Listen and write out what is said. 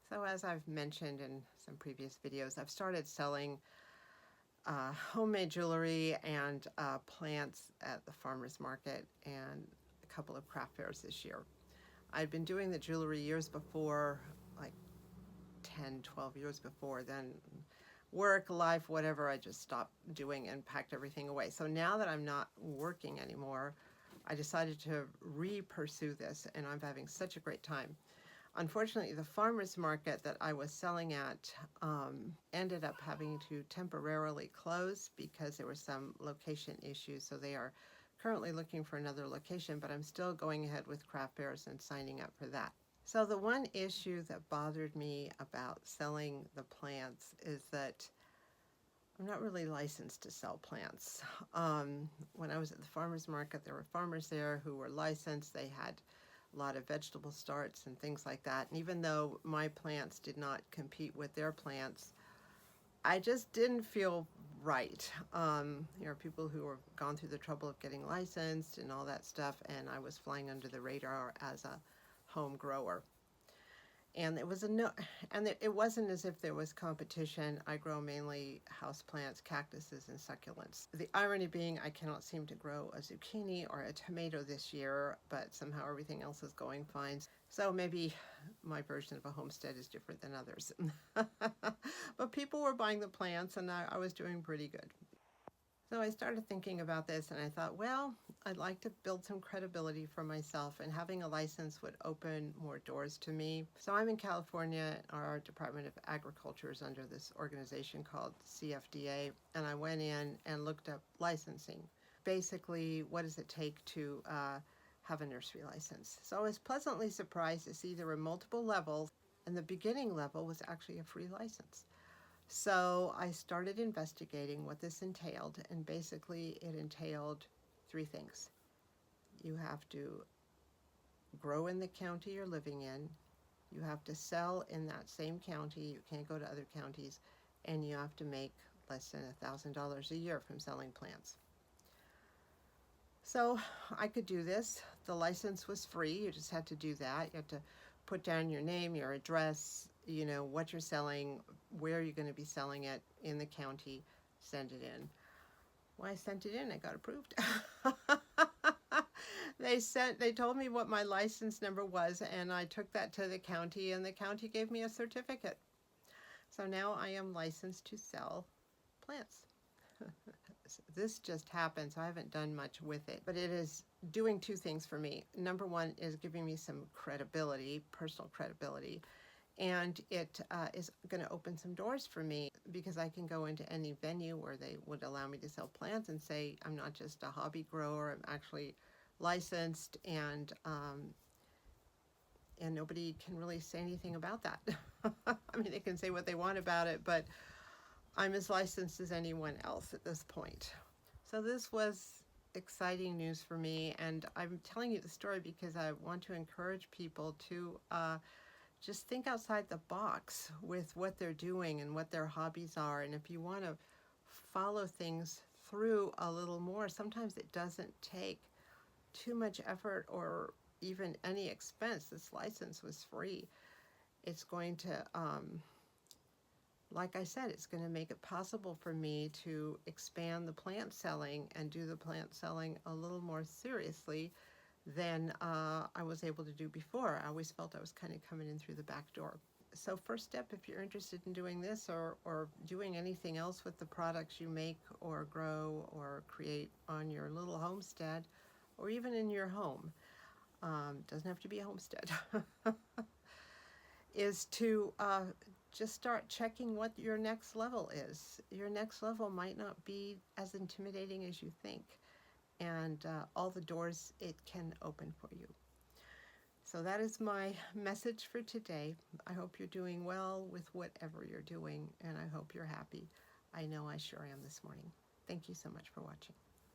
So as I've mentioned in some previous videos, I've started selling homemade jewelry and plants at the farmer's market and a couple of craft fairs this year. I'd been doing the jewelry years before, like 10, 12 years before. Then work, life, whatever, I just stopped doing and packed everything away. So now that I'm not working anymore, I decided to re-pursue this, and I'm having such a great time. Unfortunately, the farmer's market that I was selling at ended up having to temporarily close because there were some location issues. So they are currently looking for another location, but I'm still going ahead with craft fairs and signing up for that. So the one issue that bothered me about selling the plants is that I'm not really licensed to sell plants. When I was at the farmer's market, there were farmers there who were licensed. They had a lot of vegetable starts and things like that. And even though my plants did not compete with their plants, I just didn't feel right. There are people who have gone through the trouble of getting licensed and all that stuff, and I was flying under the radar as a home grower. And it was it wasn't as if there was competition. I grow mainly houseplants, cactuses, and succulents. The irony being I cannot seem to grow a zucchini or a tomato this year, but somehow everything else is going fine. So maybe my version of a homestead is different than others. But people were buying the plants, and I was doing pretty good. So I started thinking about this, and I thought, well, I'd like to build some credibility for myself, and having a license would open more doors to me. So I'm in California. Our Department of Agriculture is under this organization called CFDA, and I went in and looked up licensing. Basically, what does it take to have a nursery license? So I was pleasantly surprised to see there were multiple levels, and the beginning level was actually a free license. So I started investigating what this entailed, and basically it entailed three things. You have to grow in the county you're living in, you have to sell in that same county, you can't go to other counties, and you have to make less than $1,000 a year from selling plants. So I could do this. The license was free. You just had to do that. You had to put down your name, your address, you know, what you're selling, where you're going to be selling it in the county, send it in. Well, I sent it in, I got approved. They told me what my license number was, and I took that to the county, and the county gave me a certificate. So now I am licensed to sell plants. This just happened, so I haven't done much with it, but it is doing two things for me. Number one is giving me some credibility, personal credibility, and it is going to open some doors for me because I can go into any venue where they would allow me to sell plants and say I'm not just a hobby grower, I'm actually licensed, and nobody can really say anything about that. I mean, they can say what they want about it, but I'm as licensed as anyone else at this point. So this was exciting news for me, and I'm telling you the story because I want to encourage people to just think outside the box with what they're doing and what their hobbies are. And if you want to follow things through a little more, sometimes it doesn't take too much effort or even any expense. This license was free. It's going to like I said, it's going to make it possible for me to expand the plant selling and do the plant selling a little more seriously than I was able to do before. I always felt I was kind of coming in through the back door. So first step, if you're interested in doing this or doing anything else with the products you make or grow or create on your little homestead or even in your home, doesn't have to be a homestead, is to just start checking what your next level is. Your next level might not be as intimidating as you think, and all the doors it can open for you. So that is my message for today. I hope you're doing well with whatever you're doing, and I hope you're happy. I know I sure am this morning. Thank you so much for watching.